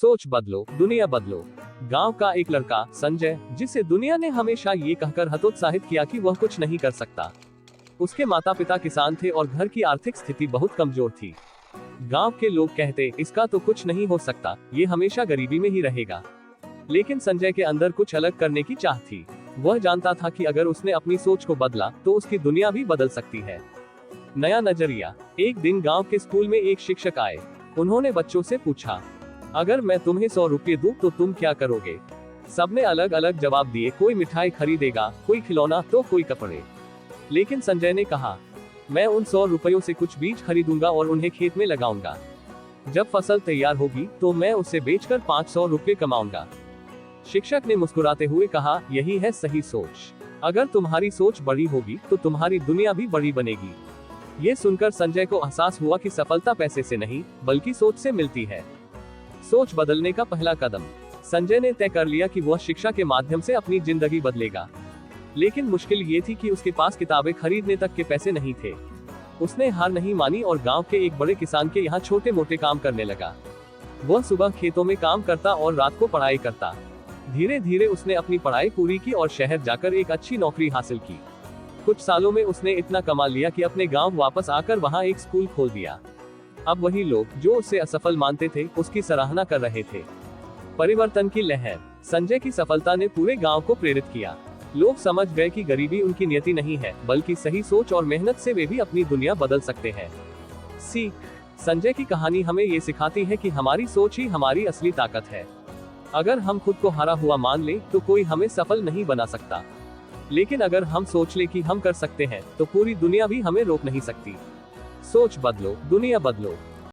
सोच बदलो, दुनिया बदलो। गांव का एक लड़का संजय, जिसे दुनिया ने हमेशा ये कहकर हतोत्साहित किया कि वह कुछ नहीं कर सकता। उसके माता पिता किसान थे और घर की आर्थिक स्थिति बहुत कमजोर थी। गांव के लोग कहते, इसका तो कुछ नहीं हो सकता, ये हमेशा गरीबी में ही रहेगा। लेकिन संजय के अंदर कुछ अलग करने की चाह थी। वह जानता था कि अगर उसने अपनी सोच को बदला तो उसकी दुनिया भी बदल सकती है। नया नजरिया। एक दिन गांव के स्कूल में एक शिक्षक आए। उन्होंने बच्चों से पूछा, अगर मैं तुम्हें 100 रुपये दूं तो तुम क्या करोगे? सबने अलग अलग जवाब दिए। कोई मिठाई खरीदेगा, कोई खिलौना तो कोई कपड़े। लेकिन संजय ने कहा, मैं उन 100 रुपयों से कुछ बीज खरीदूंगा और उन्हें खेत में लगाऊंगा। जब फसल तैयार होगी तो मैं उसे बेचकर 500 रुपये कमाऊंगा। शिक्षक ने मुस्कुराते हुए कहा, यही है सही सोच। अगर तुम्हारी सोच बड़ी होगी तो तुम्हारी दुनिया भी बड़ी बनेगी। ये सुनकर संजय को एहसास हुआ कि सफलता पैसे से नहीं बल्कि सोच से मिलती है। सोच बदलने का पहला कदम। संजय ने तय कर लिया कि वह शिक्षा के माध्यम से अपनी जिंदगी बदलेगा। लेकिन मुश्किल ये थी कि उसके पास किताबें खरीदने तक के पैसे नहीं थे। उसने हार नहीं मानी और गांव के एक बड़े किसान के यहाँ छोटे मोटे काम करने लगा। वह सुबह खेतों में काम करता और रात को पढ़ाई करता। धीरे धीरे उसने अपनी पढ़ाई पूरी की और शहर जाकर एक अच्छी नौकरी हासिल की। कुछ सालों में उसने इतना कमा लिया कि अपने गांव वापस आकर वहां एक स्कूल खोल दिया। अब वही लोग जो उसे असफल मानते थे उसकी सराहना कर रहे थे। परिवर्तन की लहर। संजय की सफलता ने पूरे गांव को प्रेरित किया। लोग समझ गए कि गरीबी उनकी नियति नहीं है, बल्कि सही सोच और मेहनत से वे भी अपनी दुनिया बदल सकते हैं। सीख। संजय की कहानी हमें ये सिखाती है कि हमारी सोच ही हमारी असली ताकत है। अगर हम खुद को हारा हुआ मान लें तो कोई हमें सफल नहीं बना सकता। लेकिन अगर हम सोच लें कि हम कर सकते हैं तो पूरी दुनिया भी हमें रोक नहीं सकती। सोच बदलो, दुनिया बदलो।